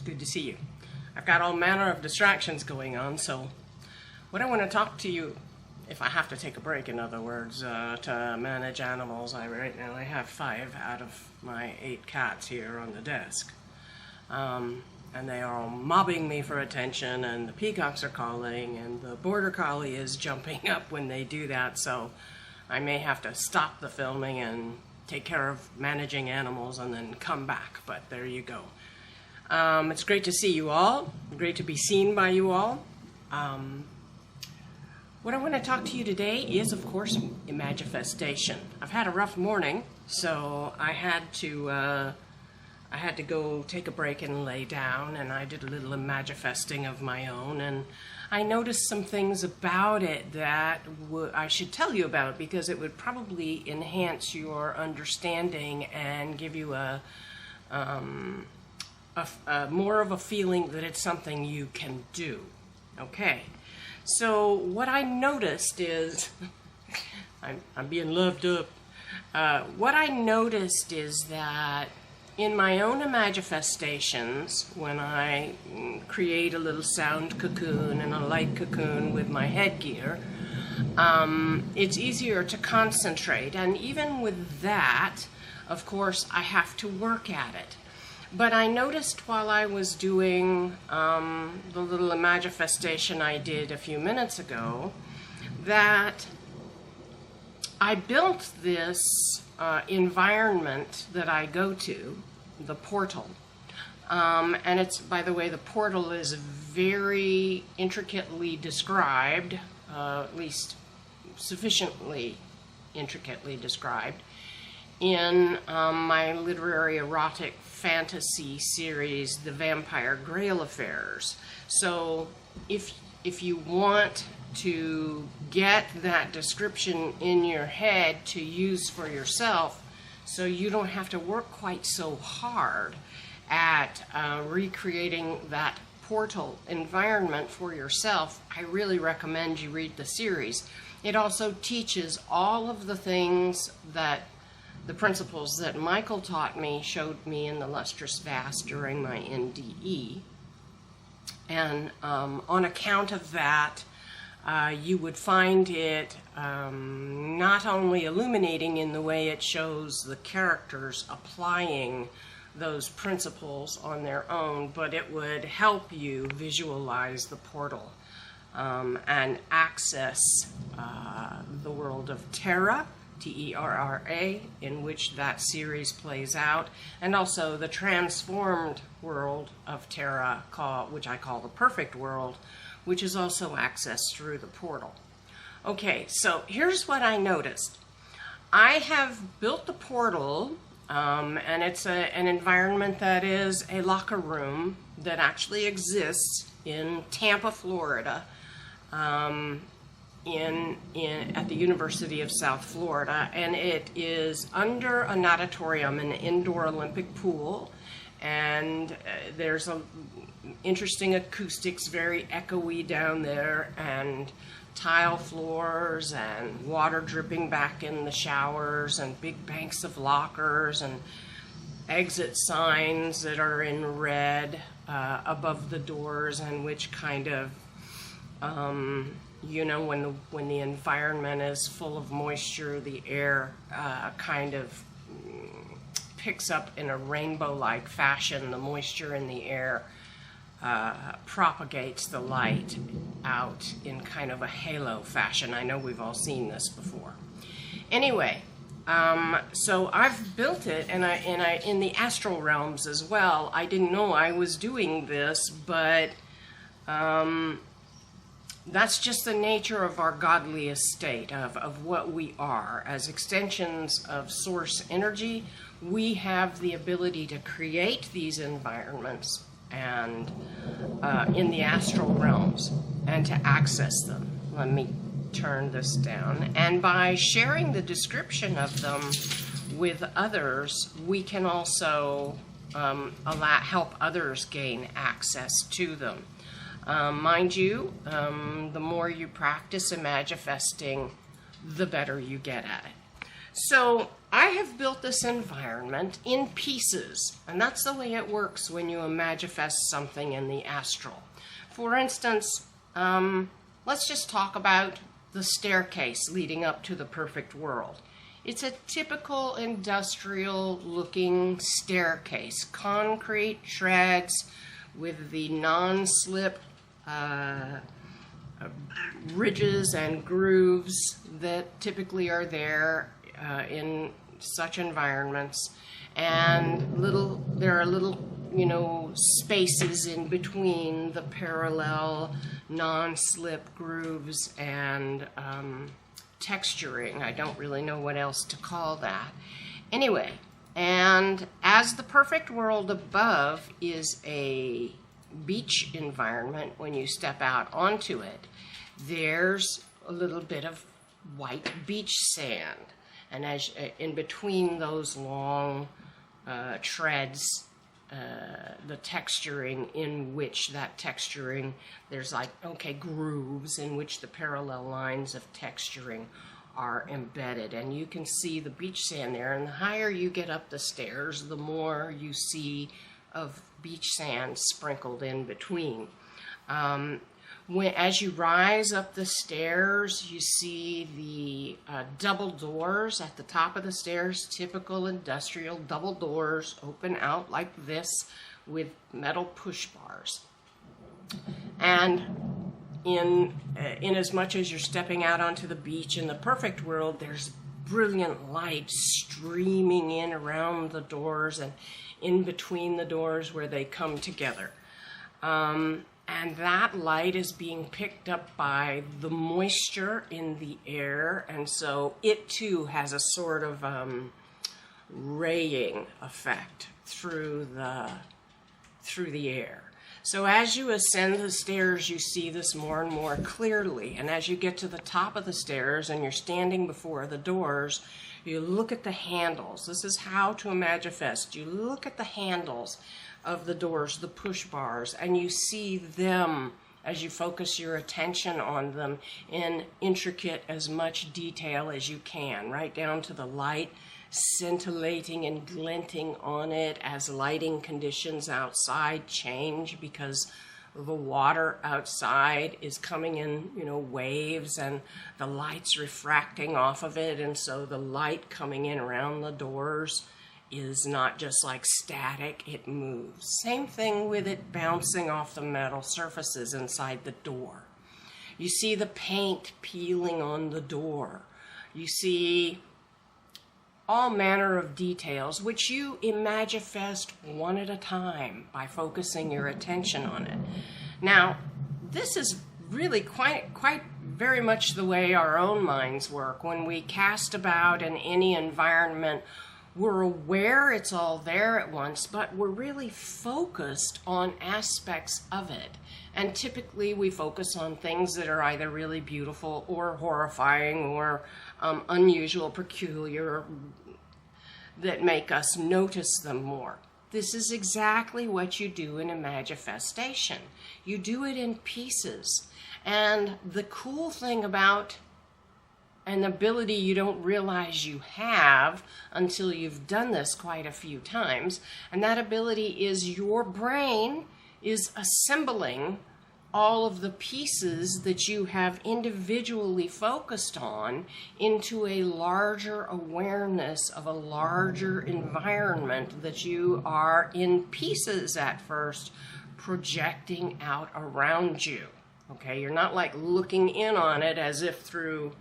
good to see you. I've got all manner of distractions going on, so what I want to talk to you, if I have to take a break, in other words, to manage animals. Right now I have 5 out of my 8 cats here on the desk. And they are all mobbing me for attention, and the peacocks are calling, and the border collie is jumping up when they do that, so I may have to stop the filming and take care of managing animals and then come back, but there you go. It's great to see you all, great to be seen by you all. What I want to talk to you today is, of course, Imagifestation. I've had a rough morning, so I had to go take a break and lay down, and I did a little Imagifesting of my own, and I noticed some things about it that I should tell you about, because it would probably enhance your understanding and give you more of a feeling that it's something you can do. Okay, so what I noticed is, I'm being loved up. What I noticed is that in my own Imagifestations, when I create a little sound cocoon and a light cocoon with my headgear, it's easier to concentrate. And even with that, of course, I have to work at it. But I noticed while I was doing the little Imagifestation I did a few minutes ago, that I built this environment that I go to, the portal. And it's, by the way, the portal is very intricately described, at least sufficiently intricately described, in my literary erotic fantasy series, The Vampire Grail Affairs. So if you want to get that description in your head to use for yourself, so you don't have to work quite so hard at recreating that portal environment for yourself, I really recommend you read the series. It also teaches all of the things that the principles that Michael taught me, showed me in the Lustrous Vast during my NDE. And on account of that, you would find it not only illuminating in the way it shows the characters applying those principles on their own, but it would help you visualize the portal and access the world of Terra, T-E-R-R-A, in which that series plays out, and also the transformed world of Terra, which I call the perfect world, which is also accessed through the portal. Okay, so here's what I noticed. I have built the portal, and it's an environment that is a locker room that actually exists in Tampa, Florida, at the University of South Florida, and it is under a natatorium, an indoor Olympic pool, and there's a interesting acoustics, very echoey down there, and tile floors and water dripping back in the showers and big banks of lockers and exit signs that are in red above the doors, and which kind of you know, when the environment is full of moisture, the air kind of picks up in a rainbow-like fashion. The moisture in the air propagates the light out in kind of a halo fashion. I know we've all seen this before. Anyway, so I've built it, and in the astral realms as well. I didn't know I was doing this, but that's just the nature of our godly estate, of what we are. As extensions of source energy, we have the ability to create these environments and in the astral realms and to access them. Let me turn this down. And by sharing the description of them with others, we can also help others gain access to them. Mind you, the more you practice Imagifesting, the better you get at it. So I have built this environment in pieces, and that's the way it works when you imagifest something in the astral. For instance, let's just talk about the staircase leading up to the perfect world. It's a typical industrial-looking staircase, concrete treads with the non-slip ridges and grooves that typically are there in such environments, and there are little, spaces in between the parallel non-slip grooves and texturing. I don't really know what else to call that. Anyway, and as the perfect world above is a beach environment, when you step out onto it, there's a little bit of white beach sand. And as in between those long treads, the texturing in which that texturing, there's grooves in which the parallel lines of texturing are embedded. And you can see the beach sand there. And the higher you get up the stairs, the more you see of beach sand sprinkled in between. As you rise up the stairs, you see the double doors at the top of the stairs, typical industrial double doors open out like this with metal push bars. And in as much as you're stepping out onto the beach in the perfect world, there's brilliant light streaming in around the doors and in between the doors where they come together. And that light is being picked up by the moisture in the air, and so it too has a sort of raying effect through the air. So as you ascend the stairs, you see this more and more clearly, and as you get to the top of the stairs and you're standing before the doors, you look at the handles. This is how to imagifest. You look at the handles of the doors, the push bars, and you see them as you focus your attention on them in intricate as much detail as you can, right down to the light scintillating and glinting on it as lighting conditions outside change, because the water outside is coming in, waves, and the light's refracting off of it, and so the light coming in around the doors is not just like static, it moves. Same thing with it bouncing off the metal surfaces inside the door. You see the paint peeling on the door. You see all manner of details which you imagifest one at a time by focusing your attention on it. Now, this is really quite very much the way our own minds work. When we cast about in any environment, we're aware it's all there at once, but we're really focused on aspects of it. And typically we focus on things that are either really beautiful or horrifying or unusual, peculiar, that make us notice them more. This is exactly what you do in Imagifestation. You do it in pieces. And the cool thing about an ability you don't realize you have until you've done this quite a few times, and that ability is your brain is assembling all of the pieces that you have individually focused on into a larger awareness of a larger environment that you are in pieces at first projecting out around you. Okay, you're not like looking in on it as if through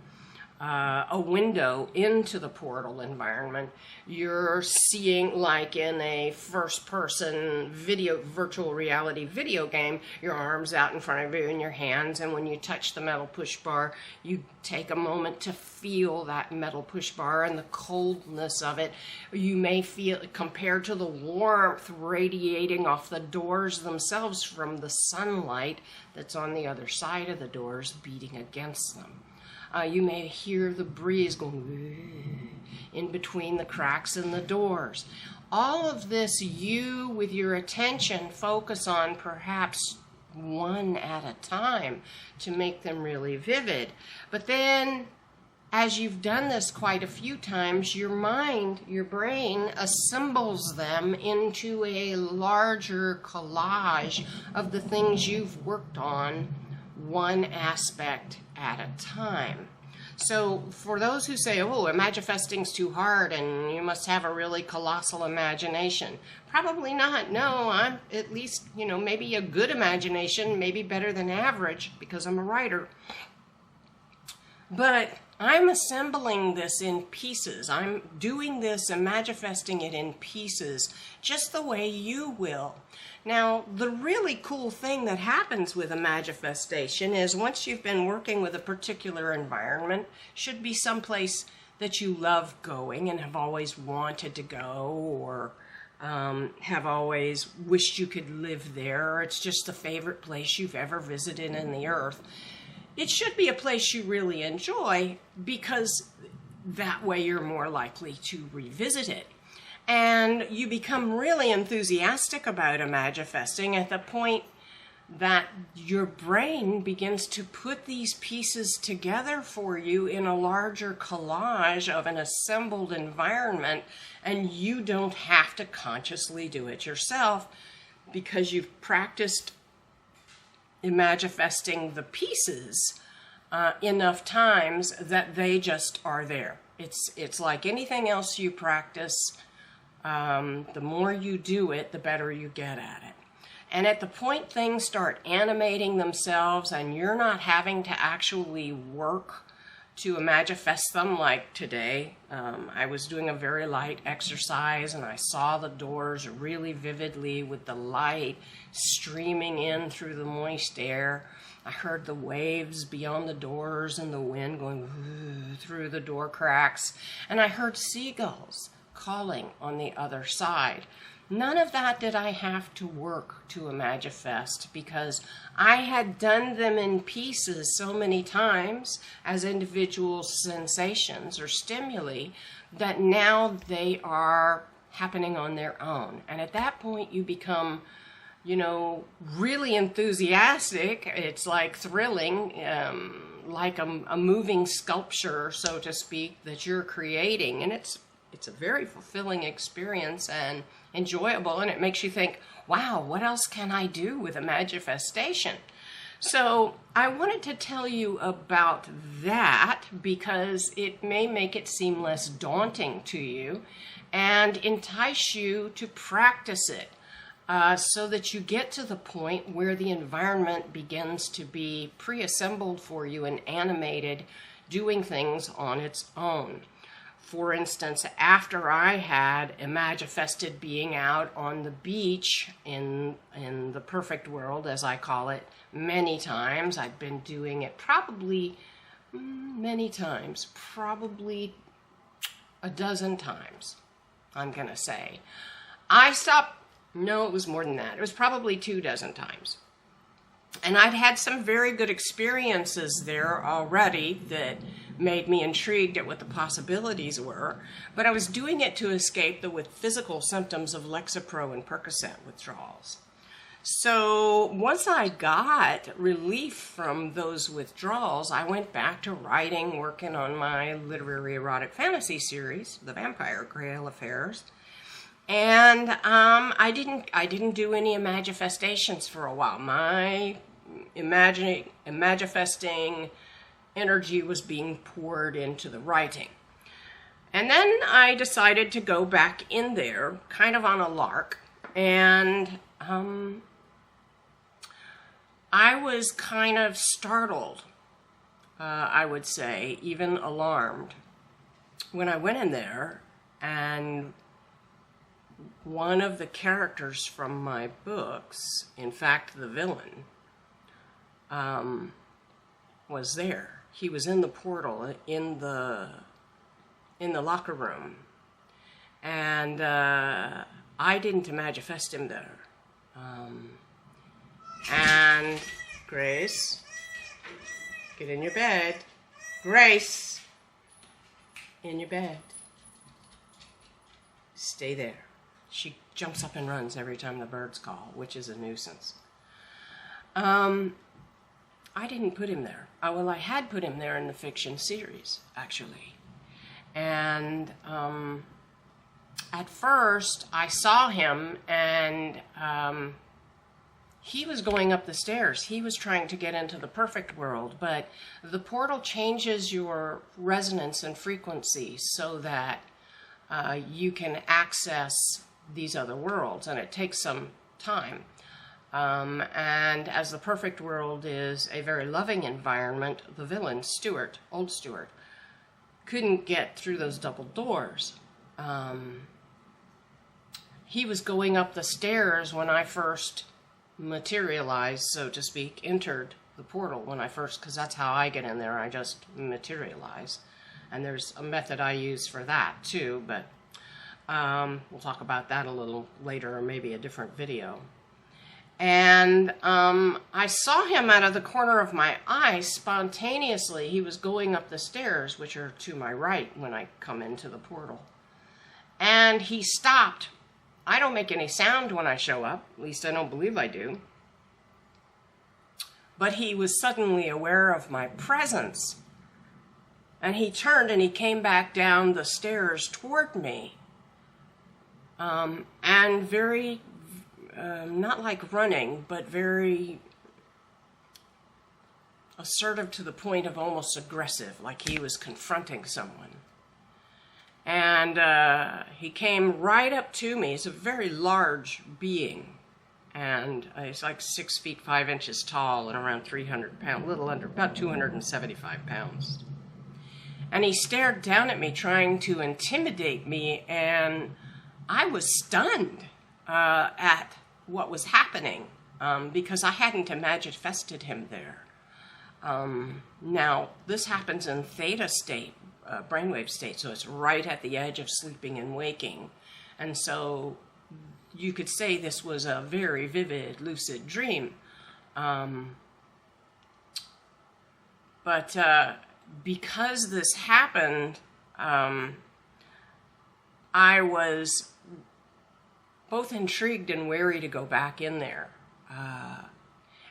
a window into the portal environment. You're seeing, like in a first-person virtual reality video game, your arms out in front of you and your hands, and when you touch the metal push bar, you take a moment to feel that metal push bar and the coldness of it. You may feel, compared to the warmth radiating off the doors themselves from the sunlight that's on the other side of the doors beating against them. You may hear the breeze going in between the cracks in the doors. All of this, you, with your attention, focus on perhaps one at a time to make them really vivid. But then, as you've done this quite a few times, your mind, your brain assembles them into a larger collage of the things you've worked on, one aspect at a time. So for those who say, oh, Imagifesting's too hard and you must have a really colossal imagination, probably not. No, I'm at least, maybe a good imagination, maybe better than average because I'm a writer. But I'm assembling this in pieces. I'm doing this, Imagifesting it in pieces, just the way you will. Now, the really cool thing that happens with Imagifestation is once you've been working with a particular environment, should be someplace that you love going and have always wanted to go, or have always wished you could live there, or it's just the favorite place you've ever visited in the earth. It should be a place you really enjoy, because that way you're more likely to revisit it. And you become really enthusiastic about Imagifesting at the point that your brain begins to put these pieces together for you in a larger collage of an assembled environment, and you don't have to consciously do it yourself because you've practiced Imagifesting the pieces enough times that they just are there. It's like anything else you practice. The more you do it, the better you get at it. And at the point things start animating themselves and you're not having to actually work to Imagifest them, like today, I was doing a very light exercise and I saw the doors really vividly with the light streaming in through the moist air. I heard the waves beyond the doors and the wind going through the door cracks, and I heard seagulls calling on the other side. None of that did I have to work to Imagifest because I had done them in pieces so many times as individual sensations or stimuli that now they are happening on their own. And at that point you become, really enthusiastic. It's like thrilling, like a moving sculpture, so to speak, that you're creating. And it's a very fulfilling experience and enjoyable, and it makes you think, wow, what else can I do with Imagifestation? So I wanted to tell you about that because it may make it seem less daunting to you and entice you to practice it so that you get to the point where the environment begins to be pre-assembled for you and animated, doing things on its own. For instance, after I had Imagifested being out on the beach in the perfect world, as I call it, many times, I'd been doing it probably many times, probably a dozen times, I'm going to say. I stopped, no, it was more than that. It was probably 24 times. And I'd had some very good experiences there already that made me intrigued at what the possibilities were, but I was doing it to escape the physical symptoms of Lexapro and Percocet withdrawals. So once I got relief from those withdrawals, I went back to writing, working on my literary erotic fantasy series, The Vampire Grail Affairs. And I didn't do any Imagifestations for a while. My Imagifesting energy was being poured into the writing. And then I decided to go back in there, kind of on a lark, and I was kind of startled, I would say, even alarmed, when I went in there and one of the characters from my books, in fact the villain, was there. He was in the portal, in the locker room, and I didn't Imagifest him there. And Grace, get in your bed. Grace, in your bed. Stay there. She jumps up and runs every time the birds call, which is a nuisance. I didn't put him there. Well, I had put him there in the fiction series, actually. And at first, I saw him, and he was going up the stairs. He was trying to get into the perfect world, but the portal changes your resonance and frequency so that you can access these other worlds, and it takes some time. And as the perfect world is a very loving environment, the villain, Stuart, old Stuart, couldn't get through those double doors. He was going up the stairs when I first materialized, so to speak, entered the portal when I first, because that's how I get in there, I just materialize. And there's a method I use for that too, but we'll talk about that a little later, or maybe a different video. And I saw him out of the corner of my eye spontaneously. He was going up the stairs, which are to my right when I come into the portal. And he stopped. I don't make any sound when I show up. At least I don't believe I do. But he was suddenly aware of my presence. And he turned and he came back down the stairs toward me. And very... not like running, but very assertive to the point of almost aggressive, like he was confronting someone. And he came right up to me. He's a very large being, and he's like 6 feet 5 inches tall and around 300 pounds, a little under, about 275 pounds. And he stared down at me, trying to intimidate me, and I was stunned at what was happening, because I hadn't imagifested him there. Now, this happens in theta state, brainwave state, so it's right at the edge of sleeping and waking. And so you could say this was a very vivid, lucid dream. But because this happened, I was both intrigued and wary to go back in there.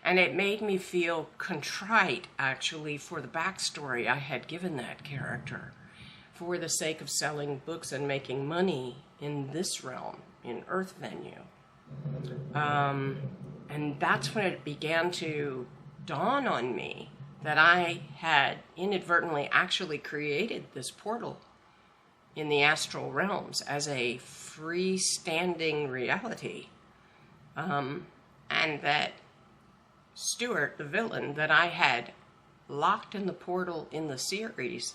And it made me feel contrite, actually, for the backstory I had given that character for the sake of selling books and making money in this realm, in Earth Venue. And that's when it began to dawn on me that I had inadvertently actually created this portal in the astral realms as a freestanding reality, and that Stuart, the villain that I had locked in the portal in the series,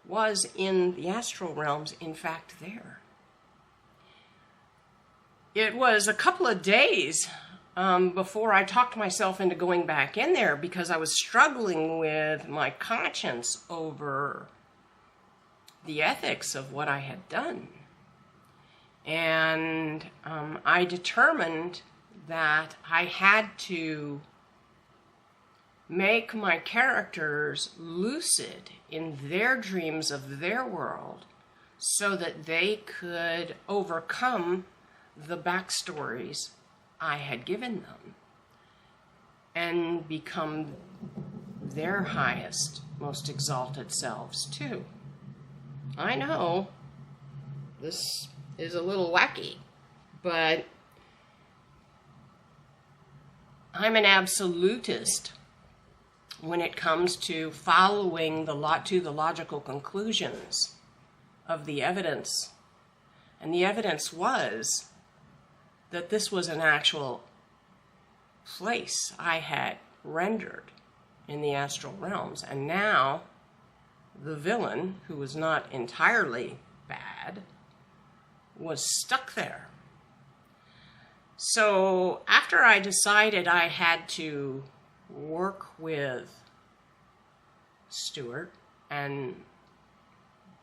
was in the astral realms, in fact, there. It was a couple of days before I talked myself into going back in there, because I was struggling with my conscience over the ethics of what I had done. And I determined that I had to make my characters lucid in their dreams of their world so that they could overcome the backstories I had given them and become their highest, most exalted selves too. I know this is a little wacky, but I'm an absolutist when it comes to following the logical conclusions of the evidence. And the evidence was that this was an actual place I had rendered in the astral realms. And now the villain, who was not entirely bad, was stuck there. So after I decided I had to work with Stuart and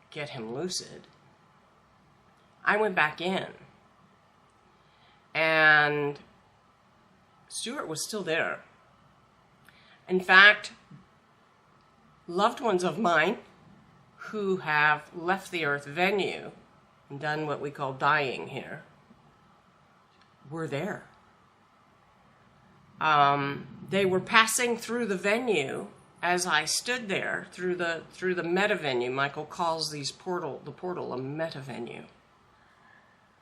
get him lucid, I went back in. And Stuart was still there. In fact, loved ones of mine who have left the Earth Venue and done what we call dying here were there. They were passing through the venue as I stood there through the meta venue. Michael calls the portal a meta venue.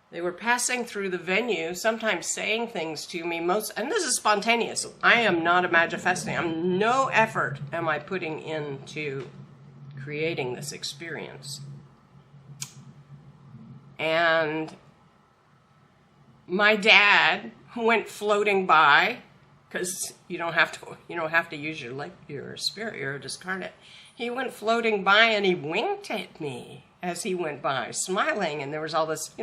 They were passing through the venue, sometimes saying things to me, and this is spontaneous. I am not imagifesting. No effort am I putting into creating this experience. And my dad went floating by, because you don't have to use your spirit, you're a discarnate. He went floating by and he winked at me as he went by, smiling, and there was all this,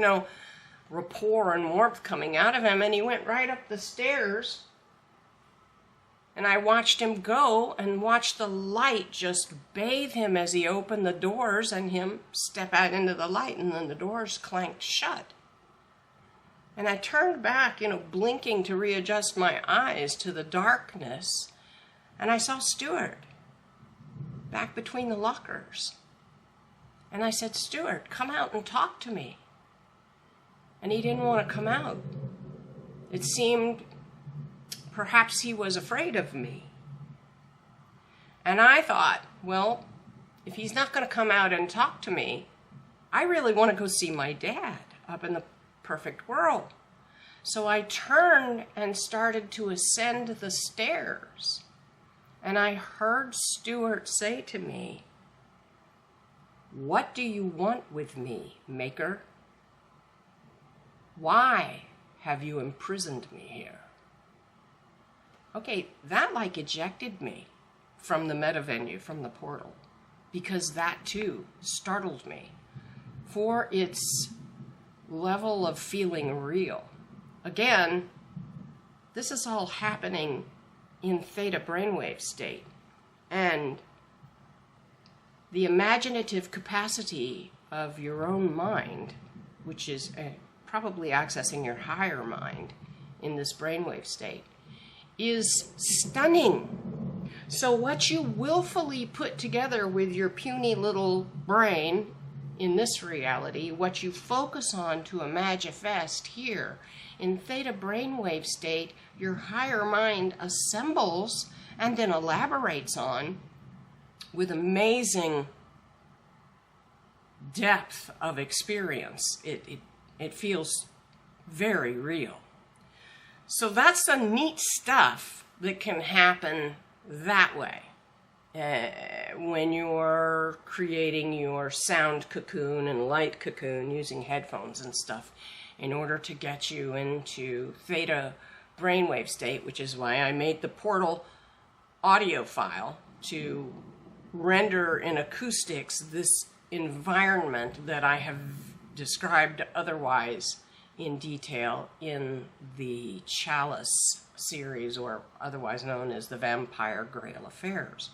rapport and warmth coming out of him, and he went right up the stairs, and I watched him go and watched the light just bathe him as he opened the doors and him step out into the light, and then the doors clanked shut. And I turned back, blinking to readjust my eyes to the darkness, and I saw Stuart back between the lockers. And I said, "Stuart, come out and talk to me." And he didn't want to come out. It seemed perhaps he was afraid of me. And I thought, well, if he's not going to come out and talk to me, I really want to go see my dad up in the perfect world. So I turned and started to ascend the stairs. And I heard Stuart say to me, "What do you want with me, Maker? Why have you imprisoned me here?" Okay, that ejected me from the meta venue, from the portal, because that too startled me for its level of feeling real. Again, this is all happening in theta brainwave state, and the imaginative capacity of your own mind, which is probably accessing your higher mind in this brainwave state, is stunning. So what you willfully put together with your puny little brain in this reality, what you focus on to imagifest here in theta brainwave state, your higher mind assembles and then elaborates on with amazing depth of experience. It feels very real. So that's the neat stuff that can happen that way. When you're creating your sound cocoon and light cocoon using headphones and stuff in order to get you into theta brainwave state, which is why I made the portal audio file to render in acoustics this environment that I have described otherwise in detail in the Chalice series, or otherwise known as the Vampire Grail Affairs.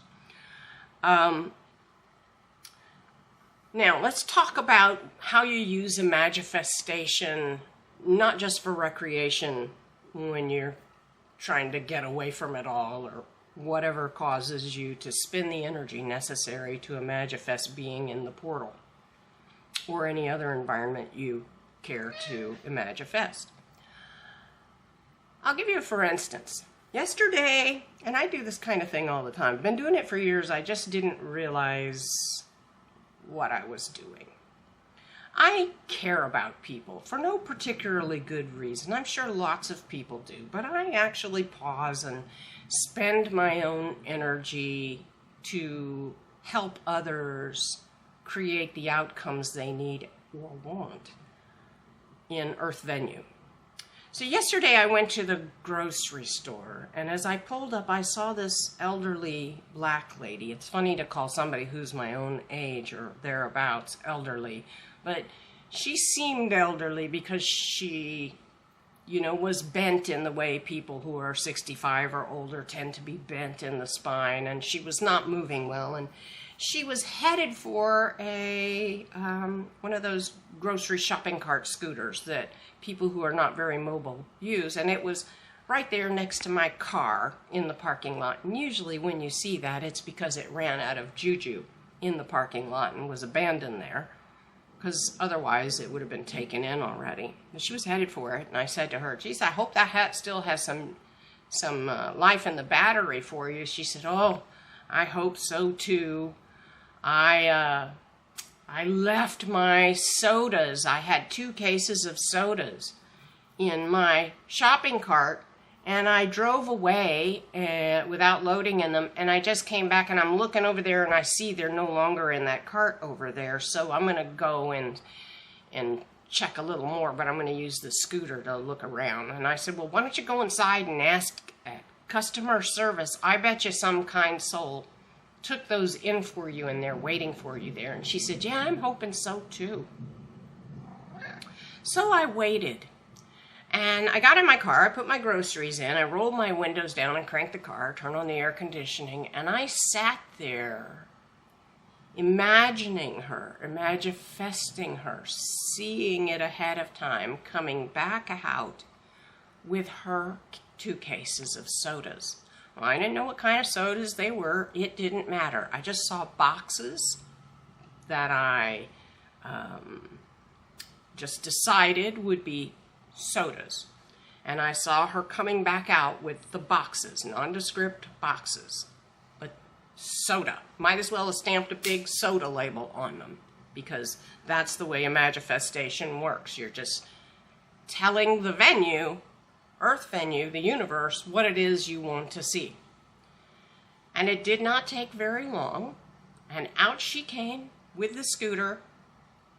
Now, let's talk about how you use Imagifestation, not just for recreation when you're trying to get away from it all, or whatever causes you to spend the energy necessary to Imagifest being in the portal, or any other environment you care to Imagifest. I'll give you a for instance. Yesterday, and I do this kind of thing all the time, I've been doing it for years, I just didn't realize what I was doing. I care about people for no particularly good reason. I'm sure lots of people do, but I actually pause and spend my own energy to help others create the outcomes they need or want in Earth venue. So yesterday I went to the grocery store, and as I pulled up I saw this elderly black lady. It's funny to call somebody who's my own age or thereabouts elderly, but she seemed elderly because she, was bent in the way people who are 65 or older tend to be bent in the spine, and she was not moving well, and she was headed for a one of those grocery shopping cart scooters that people who are not very mobile use, and it was right there next to my car in the parking lot. And usually when you see that, it's because it ran out of juju in the parking lot and was abandoned there, because otherwise it would have been taken in already. And she was headed for it, and I said to her, "Geez, I hope that hat still has some life in the battery for you." She said, "Oh, I hope so too. I left my sodas. I had 2 cases of sodas in my shopping cart, and I drove away without loading in them, and I just came back, and I'm looking over there, and I see they're no longer in that cart over there, so I'm going to go and check a little more, but I'm going to use the scooter to look around." And I said, "Well, why don't you go inside and ask at customer service? I bet you some kind soul took those in for you, and they're waiting for you there." And she said, "Yeah, I'm hoping so too." So I waited. And I got in my car, I put my groceries in, I rolled my windows down and cranked the car, turned on the air conditioning, and I sat there imagining her, imagifesting her, seeing it ahead of time, coming back out with her 2 cases of sodas. Well, I didn't know what kind of sodas they were. It didn't matter. I just saw boxes that I just decided would be sodas. And I saw her coming back out with the boxes, nondescript boxes, but soda. Might as well have stamped a big soda label on them, because that's the way Imagifestation works. You're just telling the venue, Earth venue, the universe, what it is you want to see. And it did not take very long, and out she came with the scooter.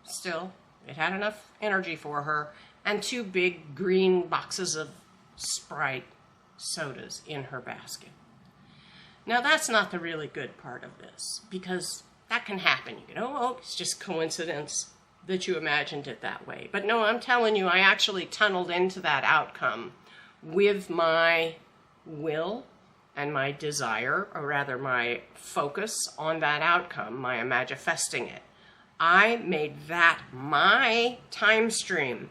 Still, it had enough energy for her, and 2 big green boxes of Sprite sodas in her basket. Now, that's not the really good part of this, because that can happen. You go, "Oh, it's just coincidence that you imagined it that way." But no, I'm telling you, I actually tunneled into that outcome with my will and my desire, or rather my focus on that outcome, my imagifesting it. I made that my time stream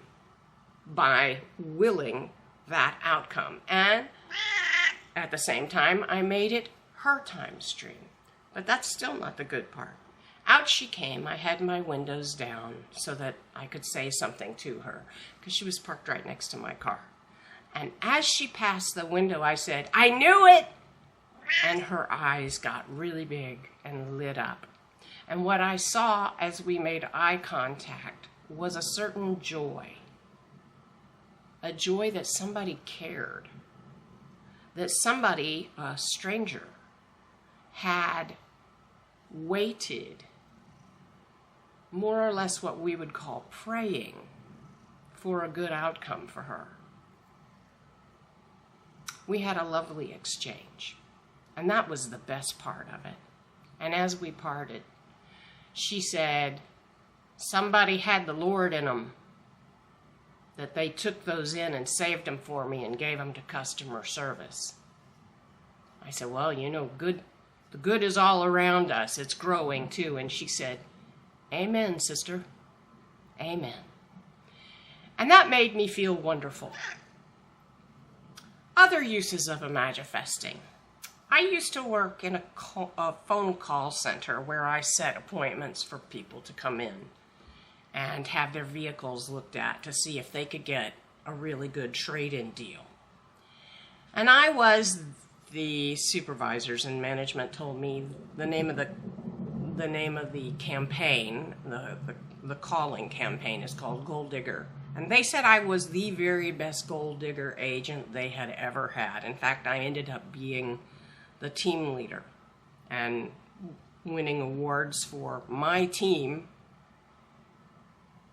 by willing that outcome. And at the same time, I made it her time stream. But that's still not the good part. Out she came. I had my windows down so that I could say something to her, because she was parked right next to my car. And as she passed the window, I said, "I knew it!" And her eyes got really big and lit up. And what I saw as we made eye contact was a certain joy. A joy that somebody cared. That somebody, a stranger, had waited, more or less what we would call praying, for a good outcome for her. We had a lovely exchange, and that was the best part of it. And as we parted, she said, "Somebody had the Lord in them, that they took those in and saved them for me and gave them to customer service." I said, "Well, you know, the good is all around us. It's growing too." And she said, "Amen, sister. Amen." And that made me feel wonderful. Other uses of Imagifesting. I used to work in a phone call center where I set appointments for people to come in and have their vehicles looked at to see if they could get a really good trade-in deal. And I was, the supervisors and management told me the name of the campaign, the calling campaign is called Gold Digger. And they said I was the very best gold digger agent they had ever had. In fact, I ended up being the team leader and winning awards for my team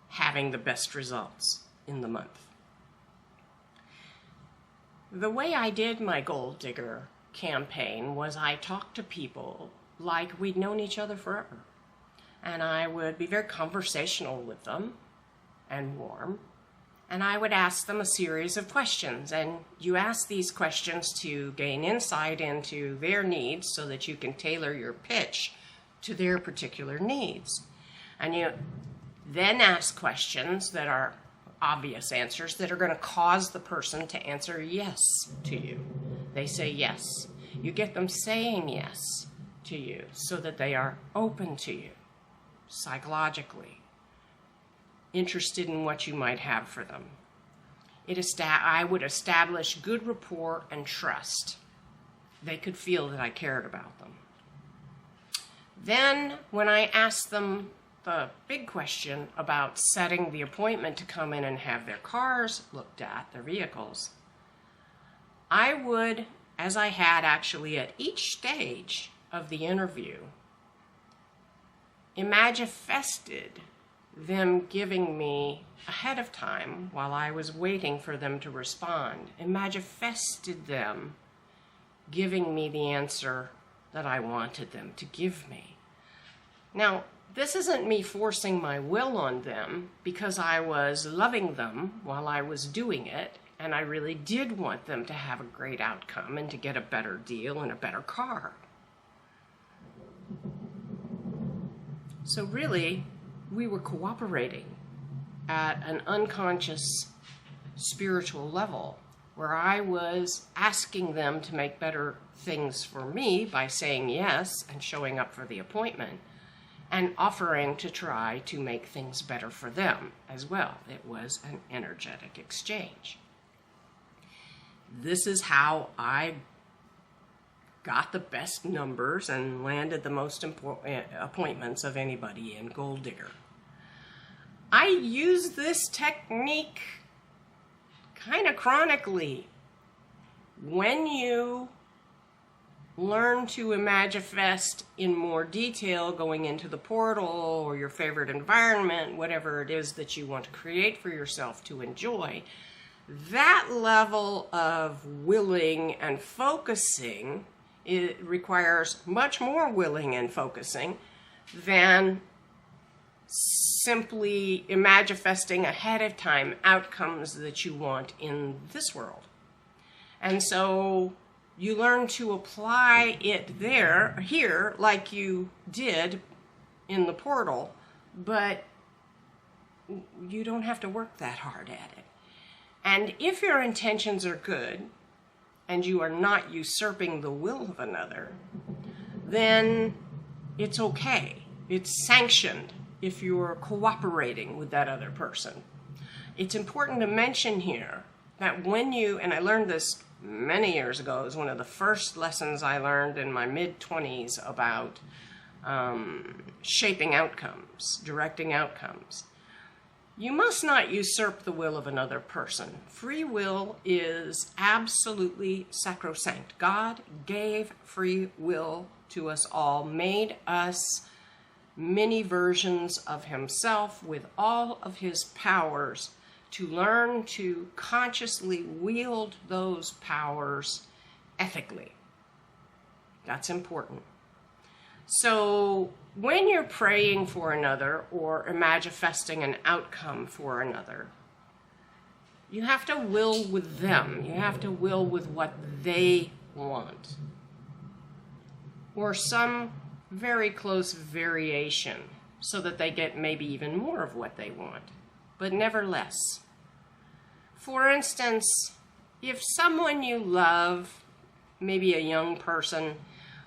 having the best results in the month. The way I did my gold digger campaign was I talked to people like we'd known each other forever. And I would be very conversational with them and warm. And I would ask them a series of questions. And you ask these questions to gain insight into their needs so that you can tailor your pitch to their particular needs. And you then ask questions that are obvious answers that are going to cause the person to answer yes to you. They say yes. You get them saying yes to you so that they are open to you psychologically, interested in what you might have for them. I would establish good rapport and trust. They could feel that I cared about them. Then, when I asked them the big question about setting the appointment to come in and have their cars looked at, their vehicles, I would, as I had actually at each stage of the interview, imagifested them giving me ahead of time while I was waiting for them to respond. Imagifested them giving me the answer that I wanted them to give me. Now, this isn't me forcing my will on them, because I was loving them while I was doing it, and I really did want them to have a great outcome and to get a better deal and a better car. So really, we were cooperating at an unconscious spiritual level, where I was asking them to make better things for me by saying yes and showing up for the appointment, and offering to try to make things better for them as well. It was an energetic exchange. This is how I got the best numbers and landed the most appointments of anybody in Gold Digger. I use this technique kind of chronically. When you learn to imagifest in more detail, going into the portal or your favorite environment, whatever it is that you want to create for yourself to enjoy, that level of willing and focusing, it requires much more willing and focusing than simply imagifesting ahead of time outcomes that you want in this world. And so you learn to apply it here, like you did in the portal, but you don't have to work that hard at it. And if your intentions are good, and you are not usurping the will of another, then it's okay. It's sanctioned if you're cooperating with that other person. It's important to mention here that when you, and I learned this many years ago, it was one of the first lessons I learned in my mid-20s about shaping outcomes, directing outcomes. You must not usurp the will of another person. Free will is absolutely sacrosanct. God gave free will to us all, made us many versions of himself with all of his powers, to learn to consciously wield those powers ethically. That's important. So when you're praying for another or imagifesting an outcome for another, you have to will with them. You have to will with what they want, or some very close variation, so that they get maybe even more of what they want, but never less. For instance, if someone you love, maybe a young person,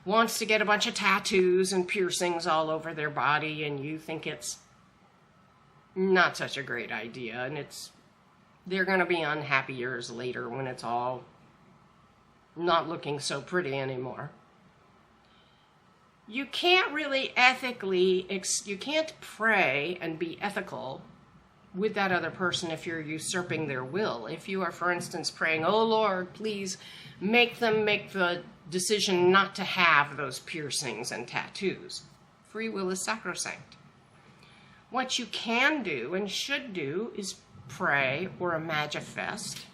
wants to get a bunch of tattoos and piercings all over their body, and you think it's not such a great idea, and they're going to be unhappy years later when it's all not looking so pretty anymore. You can't really you can't pray and be ethical with that other person if you're usurping their will. If you are, for instance, praying, "Oh Lord, please make them make the decision not to have those piercings and tattoos." Free will is sacrosanct. What you can do and should do is pray or imagifest,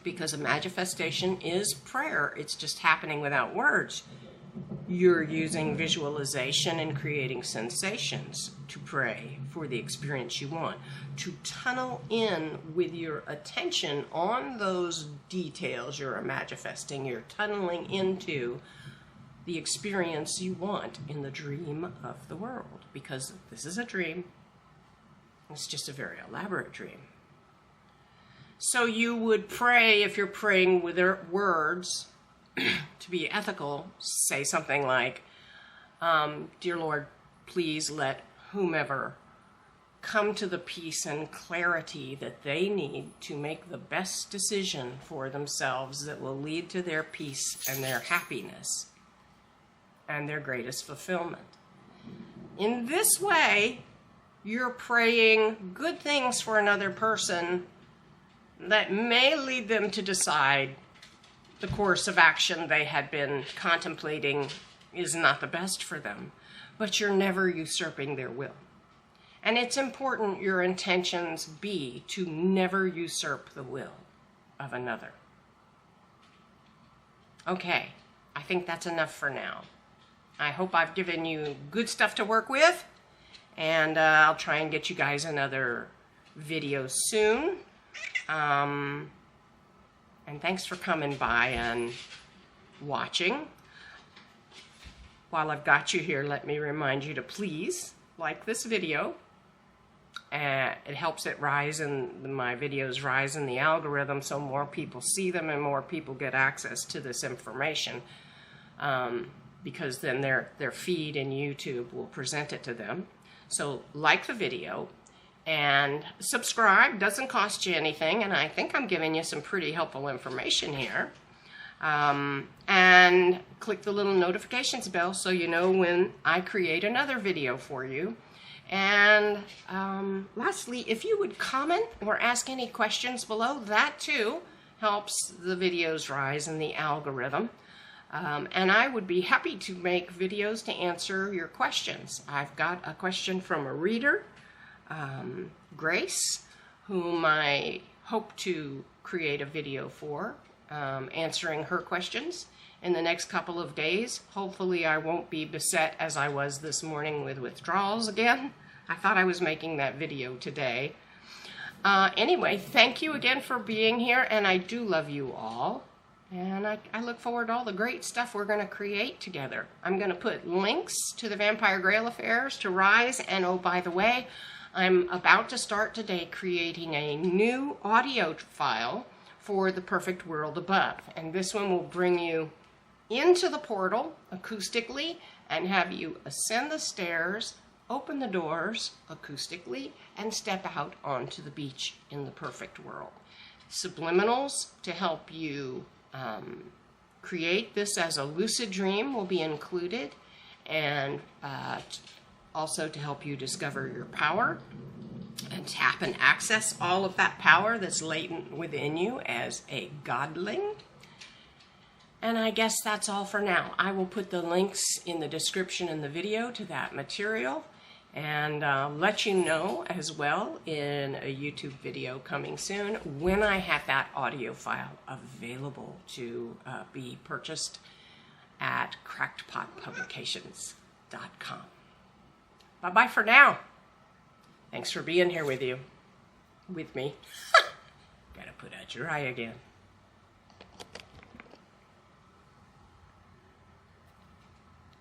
because imagifestation is prayer. It's just happening without words. You're using visualization and creating sensations to pray for the experience you want, to tunnel in with your attention on those details you're imagifesting. You're tunneling into the experience you want in the dream of the world, because this is a dream. It's just a very elaborate dream. So you would pray, if you're praying with their words, to be ethical, say something like, "Dear Lord, please let whomever come to the peace and clarity that they need to make the best decision for themselves that will lead to their peace and their happiness and their greatest fulfillment. In this way, you're praying good things for another person that may lead them to decide the course of action they had been contemplating is not the best for them, but you're never usurping their will. And it's important your intentions be to never usurp the will of another. Okay, I think that's enough for now. I hope I've given you good stuff to work with, and I'll try and get you guys another video soon. And thanks for coming by and watching. While I've got you here, let me remind you to please like this video. It helps it rise and my videos rise in the algorithm so more people see them and more people get access to this information, because then their feed in YouTube will present it to them. So like the video and subscribe. Doesn't cost you anything, and I think I'm giving you some pretty helpful information here. And click the little notifications bell so you know when I create another video for you. And lastly, if you would comment or ask any questions below, that too helps the videos rise in the algorithm. And I would be happy to make videos to answer your questions. I've got a question from a reader, Grace, whom I hope to create a video for, answering her questions in the next couple of days. Hopefully I won't be beset as I was this morning with withdrawals again. I thought I was making that video today. Anyway, thank you again for being here, and I do love you all. And I look forward to all the great stuff we're going to create together. I'm going to put links to the Vampire Grail Affairs, to Rise, and oh, by the way, I'm about to start today creating a new audio file for The Perfect World Above. And this one will bring you into the portal acoustically and have you ascend the stairs, open the doors acoustically, and step out onto the beach in the perfect world. Subliminals to help you create this as a lucid dream will be included, and also to help you discover your power and tap and access all of that power that's latent within you as a godling. And I guess that's all for now. I will put the links in the description in the video to that material, and let you know as well in a YouTube video coming soon when I have that audio file available to be purchased at crackedpotpublications.com. Bye-bye for now. Thanks for being here with me. Gotta put out your eye again.